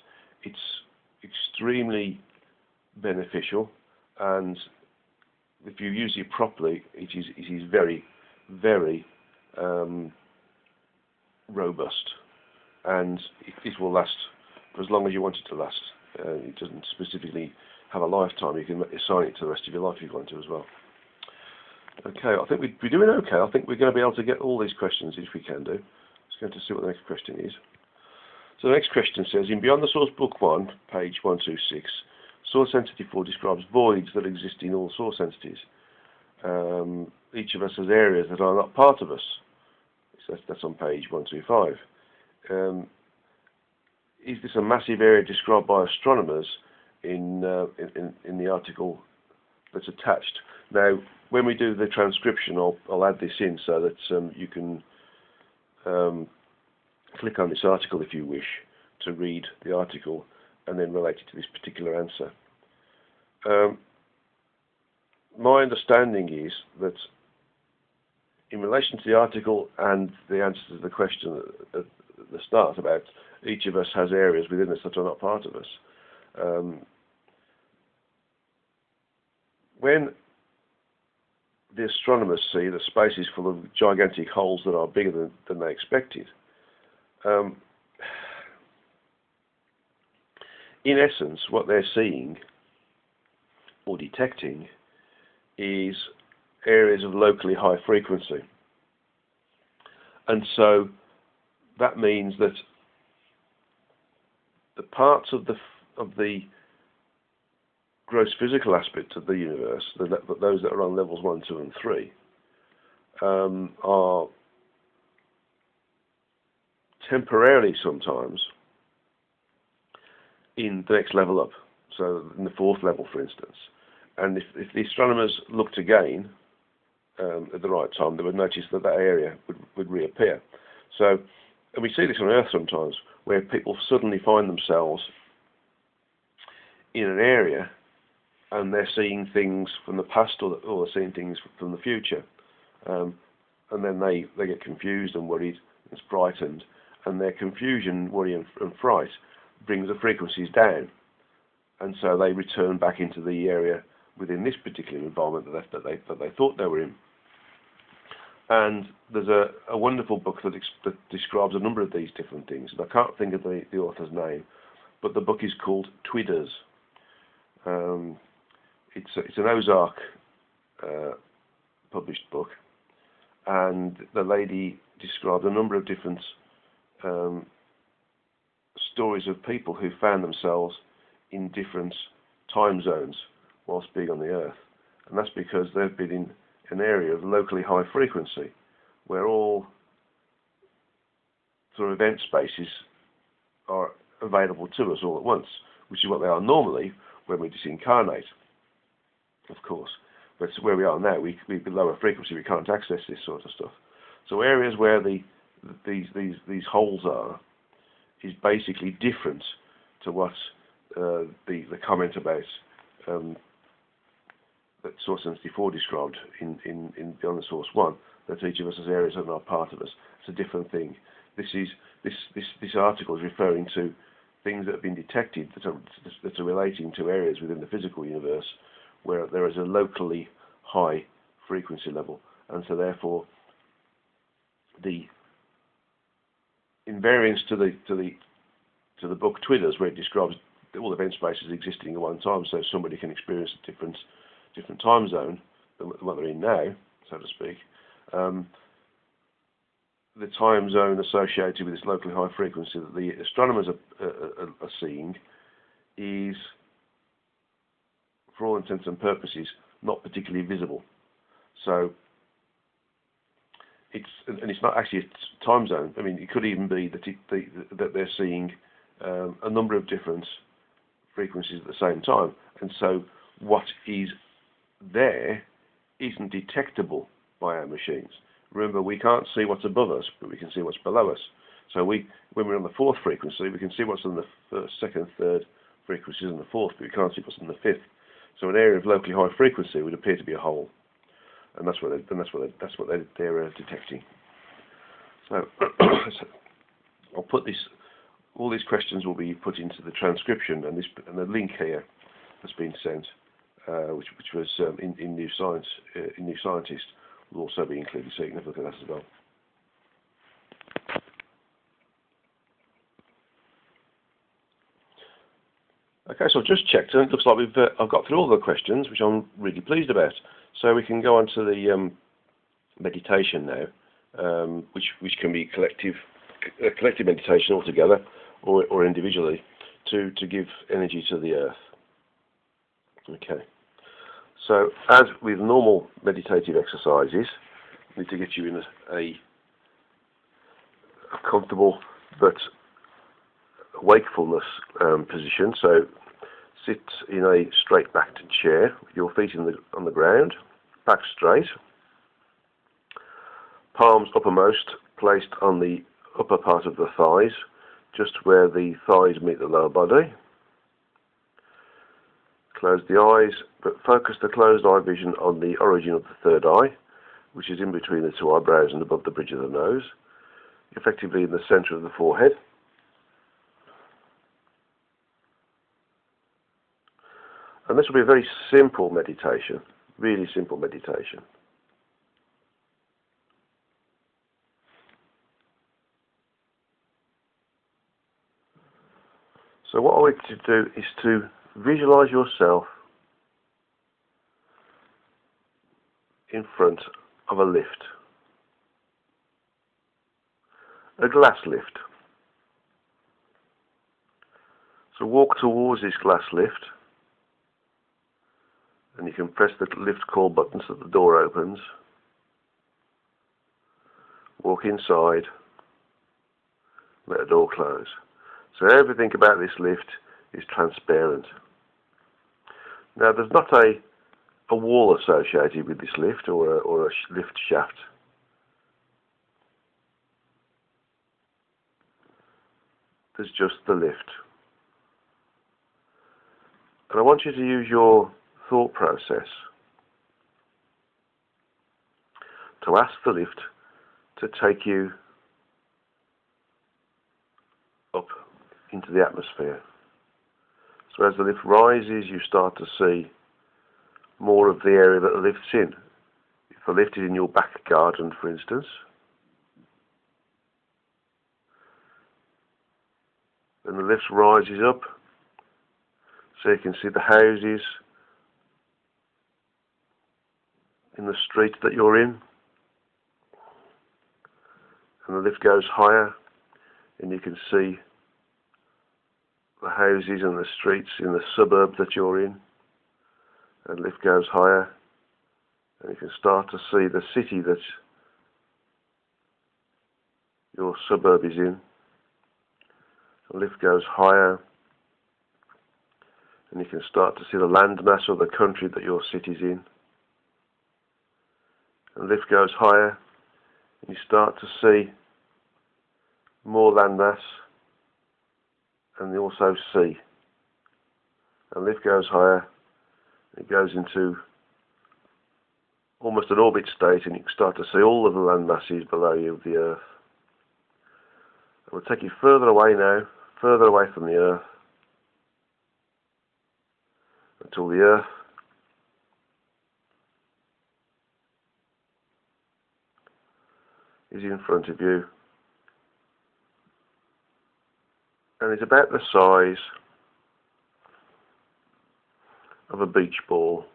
It's extremely beneficial, and if you use it properly, it is very, very robust, and it will last for as long as you want it to last. It doesn't specifically have a lifetime. You can assign it to the rest of your life if you want to as well. Okay, I think we're doing okay. I think we're going to be able to get all these questions if we can do. Just going to see what the next question is. So the next question says, in Beyond the Source Book 1, page 126, Source Entity 4 describes voids that exist in all source entities. Each of us has areas that are not part of us. So that's on page 125. Is this a massive area described by astronomers in the article that's attached? Now, when we do the transcription, I'll add this in so that you can click on this article if you wish to read the article and then relate it to this particular answer. My understanding is that in relation to the article and the answer to the question at the start about each of us has areas within us that are not part of us, when the astronomers see that space is full of gigantic holes that are bigger than they expected, in essence, what they're seeing or detecting is areas of locally high frequency. And so that means that the parts of the gross physical aspect of the universe, those that are on levels 1, 2 and 3, are temporarily sometimes in the next level up, so in the 4th level, for instance. And if the astronomers looked again at the right time, they would notice that area would reappear. So, and we see this on Earth sometimes, where people suddenly find themselves in an area and they're seeing things from the past or they're seeing things from the future. And then they get confused and worried and frightened, and their confusion, worry and fright brings the frequencies down. And so they return back into the area within this particular environment that they thought they were in. And there's a wonderful book that describes a number of these different things. And I can't think of the author's name, but the book is called Twidders. It's an Ozark published book, and the lady described a number of different stories of people who found themselves in different time zones whilst being on the Earth. And that's because they've been in an area of locally high frequency where all sort of event spaces are available to us all at once, which is what they are normally when we disincarnate, of course. But where we are now, we're lower frequency, we can't access this sort of stuff. So areas where these holes are is basically different to what the comment about that Source 74 described in Beyond the Source 1, that each of us has areas that are not part of us. It's a different thing. This article is referring to things that have been detected that are relating to areas within the physical universe where there is a locally high frequency level, and so therefore the invariance to the book Twidders, where it describes all event spaces existing at one time, so somebody can experience a different time zone than what they're in now, so to speak. The time zone associated with this locally high frequency that the astronomers are seeing is, for all intents and purposes, not particularly visible. So it's not actually a time zone. I mean, it could even be that they're seeing a number of different frequencies at the same time, and so what is there isn't detectable by our machines. Remember, we can't see what's above us, but we can see what's below us. So when we're on the 4th frequency, we can see what's on the first, 2nd, 3rd frequencies and the 4th, but we can't see what's on the 5th. So an area of locally high frequency would appear to be a hole, and that's what they're detecting. So I'll put this. All these questions will be put into the transcription, and the link here has been sent, which was in New Science, in New Scientist, will also be included, so you can have a look at that as well. Okay, so I've just checked, and it looks like I've got through all the questions, which I'm really pleased about. So we can go on to the meditation now, which can be collective meditation altogether, or individually, to give energy to the Earth. Okay. So, as with normal meditative exercises, I need to get you in a comfortable but wakefulness position. So, sit in a straight-backed chair with your feet on the ground, back straight, palms uppermost, placed on the upper part of the thighs, just where the thighs meet the lower body. Close the eyes, but focus the closed eye vision on the origin of the third eye, which is in between the two eyebrows and above the bridge of the nose, effectively in the centre of the forehead. And this will be a very simple meditation, really simple meditation. So what I want you to do is to visualize yourself in front of a lift, a glass lift. So walk towards this glass lift, and you can press the lift call button so the door opens. Walk inside, let the door close. So everything about this lift is transparent. Now there's not a wall associated with this lift or a lift shaft. There's just the lift. And I want you to use your thought process to ask the lift to take you up into the atmosphere. So as the lift rises, you start to see more of the area that the lift's in. If the lift is in your back garden, for instance, then the lift rises up so you can see the houses in the street that you're in. And the lift goes higher and you can see the houses and the streets in the suburb that you're in. And the lift goes higher and you can start to see the city that your suburb is in. The lift goes higher and you can start to see the landmass of the country that your city's in. And the lift goes higher and you start to see more landmass and you also sea. And the lift goes higher, it goes into almost an orbit state and you can start to see all of the land masses below you of the Earth. And we'll take you further away now, further away from the Earth, until the Earth is in front of you and is about the size of a beach ball.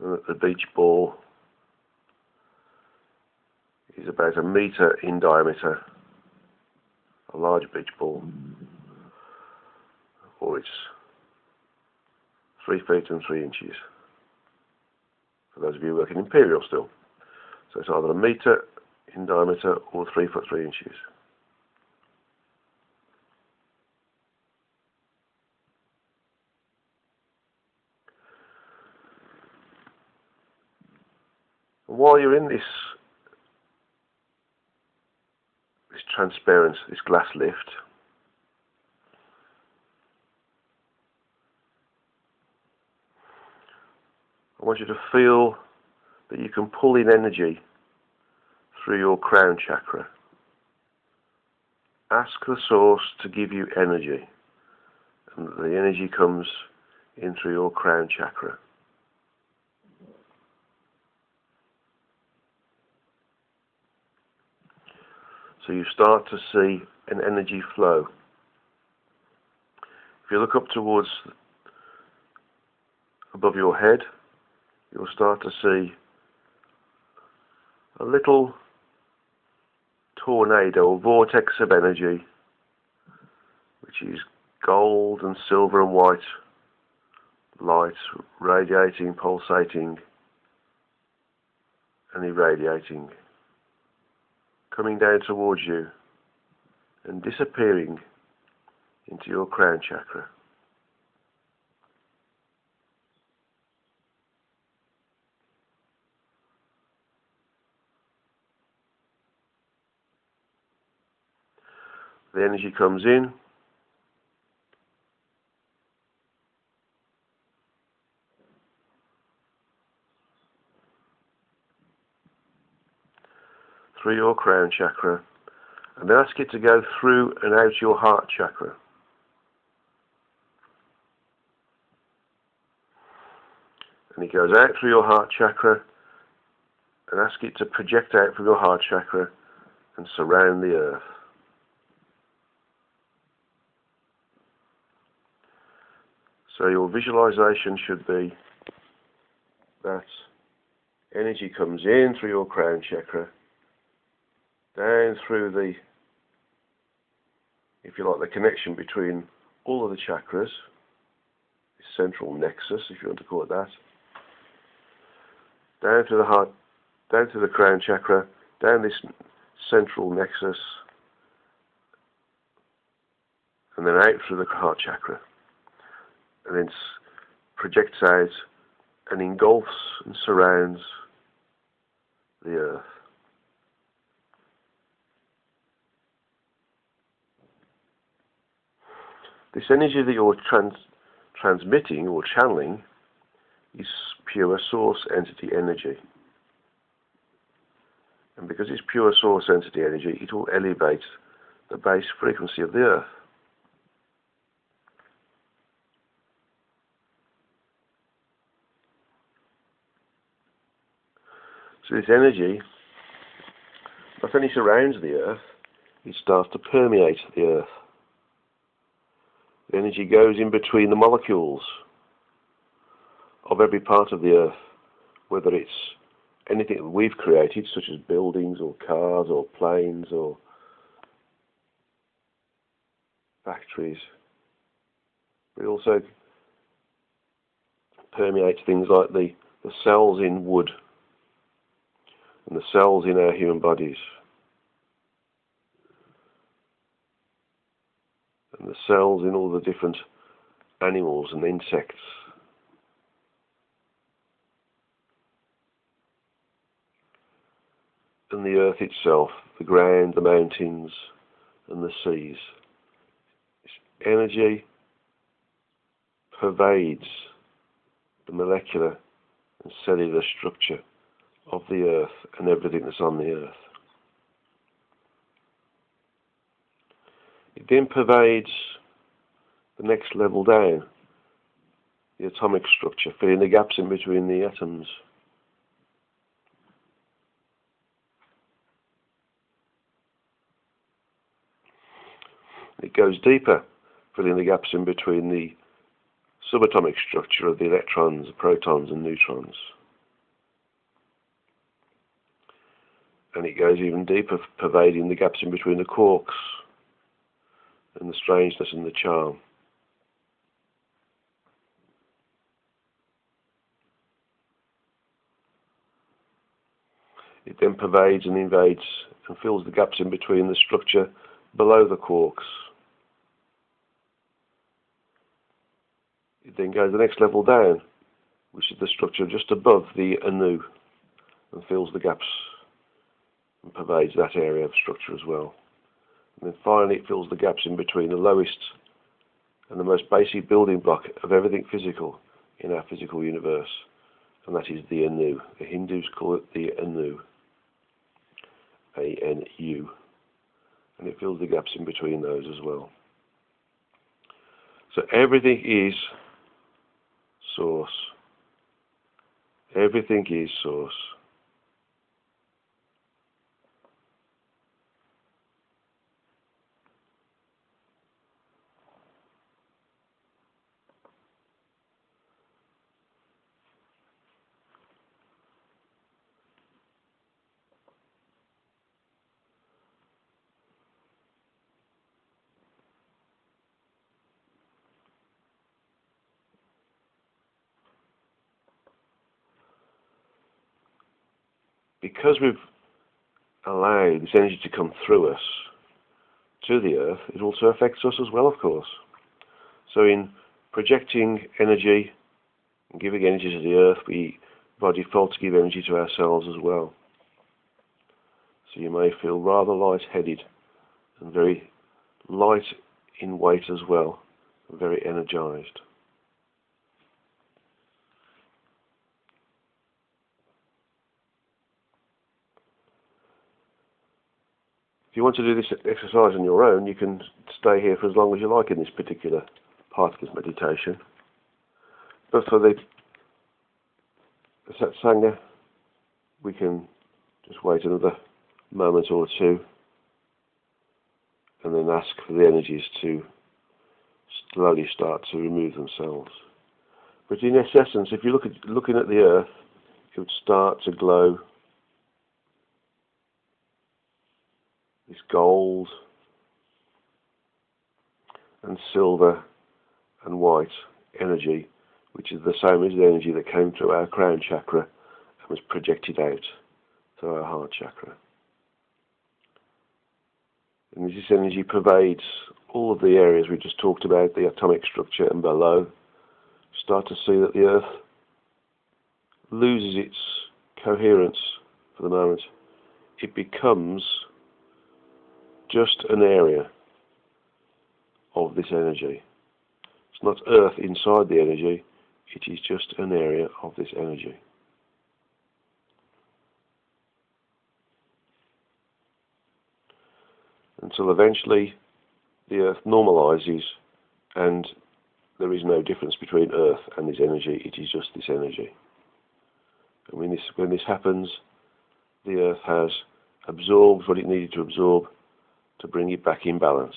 And the beach ball is about 1 metre in diameter, a large beach ball, or it's 3 feet and 3 inches, for those of you working imperial still. So it's either 1 metre in diameter or 3 foot 3 inches. And while you're in this transparent, this glass lift, I want you to feel that you can pull in energy through your crown chakra. Ask the source to give you energy, and the energy comes in through your crown chakra. So you start to see an energy flow. If you look up towards above your head, you'll start to see a little tornado or vortex of energy, which is gold and silver and white light radiating, pulsating and irradiating, coming down towards you and disappearing into your crown chakra. the energy comes in, through your crown chakra, and then ask it to go through and out your heart chakra. And it goes out through your heart chakra, and ask it to project out from your heart chakra and surround the earth. So your visualization should be that energy comes in through your crown chakra, down through the, if you like, the connection between all of the chakras, the central nexus, if you want to call it that, down to the heart, down to the crown chakra, down this central nexus, and then out through the heart chakra, and then projects out and engulfs and surrounds the earth. This energy that you're transmitting or channeling is pure source entity energy. And because it's pure source entity energy, it will elevate the base frequency of the earth. So this energy not only surrounds the earth, it starts to permeate the earth. The energy goes in between the molecules of every part of the earth, whether it's anything that we've created, such as buildings or cars or planes or factories. It also permeates things like the cells in wood and the cells in our human bodies and the cells in all the different animals and insects. And the earth itself, the ground, the mountains, and the seas. This energy pervades the molecular and cellular structure of the earth and everything that's on the earth. It then pervades the next level down, the atomic structure, filling the gaps in between the atoms. It goes deeper, filling the gaps in between the subatomic structure of the electrons, protons and neutrons. And it goes even deeper, pervading the gaps in between the quarks and the strangeness and the charm. It then pervades and invades and fills the gaps in between the structure below the quarks. It then goes the next level down, which is the structure just above the anu, and fills the gaps and pervades that area of structure as well. And then finally it fills the gaps in between the lowest and the most basic building block of everything physical in our physical universe, and that is the anu. The Hindus call it the anu, A-N-U, and it fills the gaps in between those as well. So everything is source. Everything is source. Because we've allowed this energy to come through us to the earth, it also affects us as well, of course. So in projecting energy and giving energy to the earth, we by default give energy to ourselves as well. So you may feel rather light-headed and very light in weight as well, very energized. If you want to do this exercise on your own, you can stay here for as long as you like in this particular part of this meditation. But for the Satsanga, we can just wait another moment or two and then ask for the energies to slowly start to remove themselves. But in essence, if you're looking at the earth, it would start to glow this gold and silver and white energy, which is the same as the energy that came through our crown chakra and was projected out to our heart chakra. And this energy pervades all of the areas we just talked about, the atomic structure and below. Start to see that the earth loses its coherence for the moment. It becomes just an area of this energy. It's not earth inside the energy, it is just an area of this energy. Until eventually the earth normalizes and there is no difference between earth and this energy, it is just this energy. And when this happens, the earth has absorbed what it needed to absorb to bring it back in balance.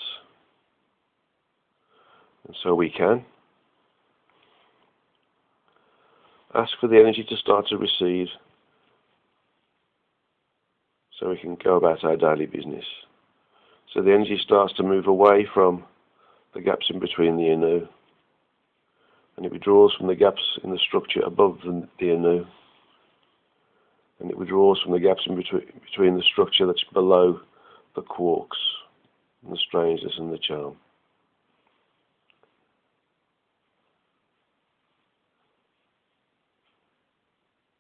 And so we can ask for the energy to start to recede so we can go about our daily business. So the energy starts to move away from the gaps in between the inu, and it withdraws from the gaps in the structure above the inu, and it withdraws from the gaps in between the structure that's below the quarks, and the strangeness and the charm.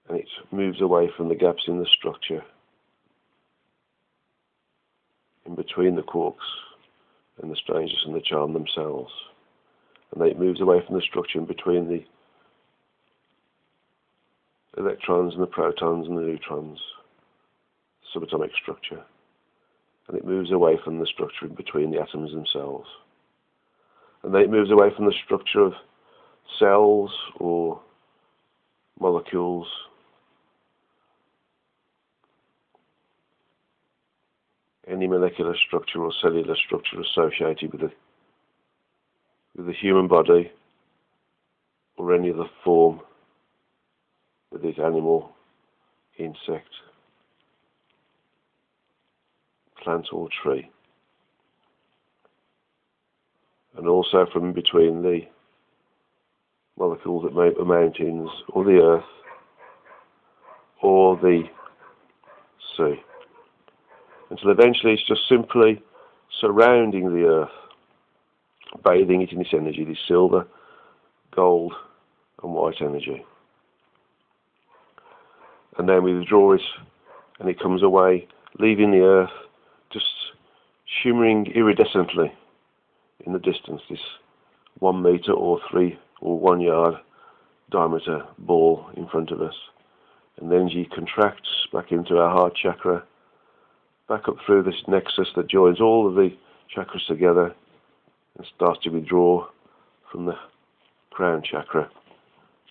And it moves away from the gaps in the structure in between the quarks and the strangeness and the charm themselves. And then it moves away from the structure in between the electrons and the protons and the neutrons, subatomic structure. And it moves away from the structure in between the atoms themselves. And then it moves away from the structure of cells or molecules, any molecular structure or cellular structure associated with the human body or any other form, whether it's animal, insect, plant or tree. And also from between the molecules that make the mountains or the earth or the sea. Until eventually it's just simply surrounding the earth, bathing it in this energy, this silver, gold and white energy. And then we withdraw it and it comes away, leaving the earth just shimmering iridescently in the distance, this 1 meter or 3 or 1 yard diameter ball in front of us. And the energy contracts back into our heart chakra, back up through this nexus that joins all of the chakras together and starts to withdraw from the crown chakra,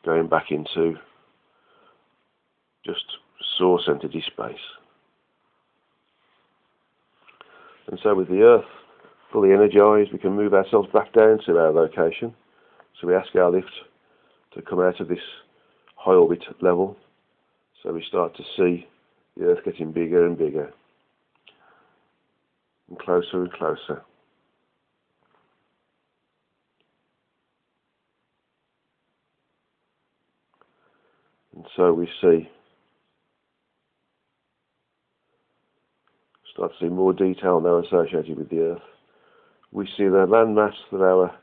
going back into just source entity space. And so with the earth fully energized, we can move ourselves back down to our location. So we ask our lift to come out of this high orbit level. So we start to see the earth getting bigger and bigger, and closer and closer. And so we start to see more detail now associated with the earth. We see the landmass that our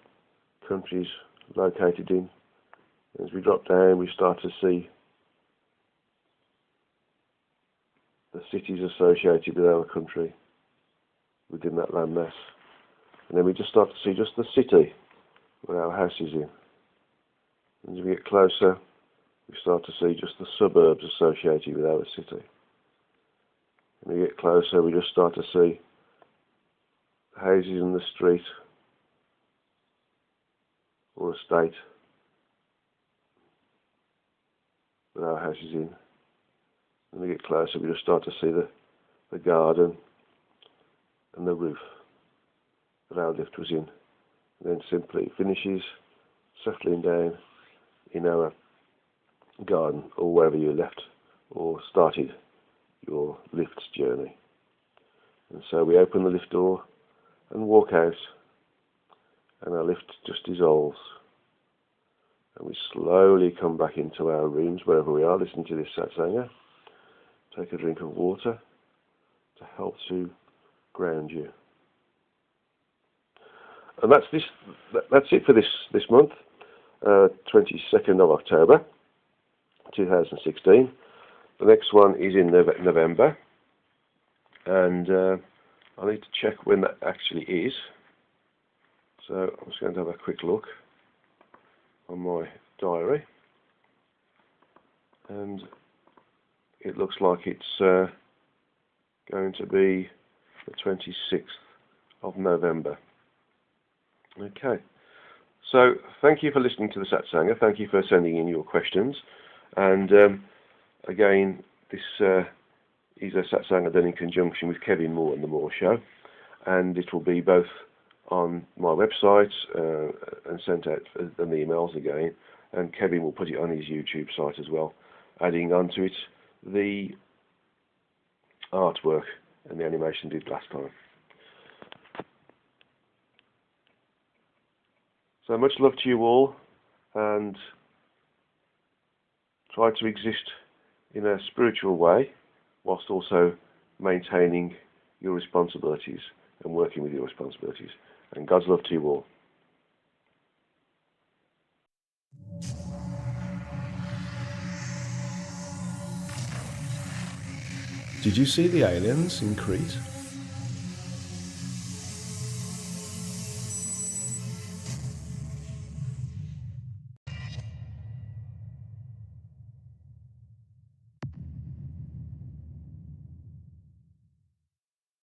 country is located in. As we drop down, we start to see the cities associated with our country within that landmass. and then we just start to see just the city where our house is in. And as we get closer, we start to see just the suburbs associated with our city. And we get closer, we just start to see houses in the street or estate that our house is in. And we get closer, we just start to see the garden and the roof that our lift was in. And then simply it finishes settling down in our garden or wherever you left or started your lift's journey. And so we open the lift door and walk out, and our lift just dissolves, and we slowly come back into our rooms wherever we are listening to this Satsanga. Take a drink of water to help to ground you. And that's it for this month, 22nd of October 2016. The next one is in November, and I need to check when that actually is. So I'm just going to have a quick look on my diary, and it looks like it's going to be the 26th of November. Okay, so thank you for listening to the Satsanga. Thank you for sending in your questions, and again, this is a Satsanga done in conjunction with Kevin Moore and the Moore Show, and it will be both on my website and sent out in emails again, and Kevin will put it on his YouTube site as well, adding onto it the artwork and the animation did last time. So much love to you all, and try to exist in a spiritual way whilst also maintaining your responsibilities and working with your responsibilities. And God's love to you all. Did you see the aliens in Crete?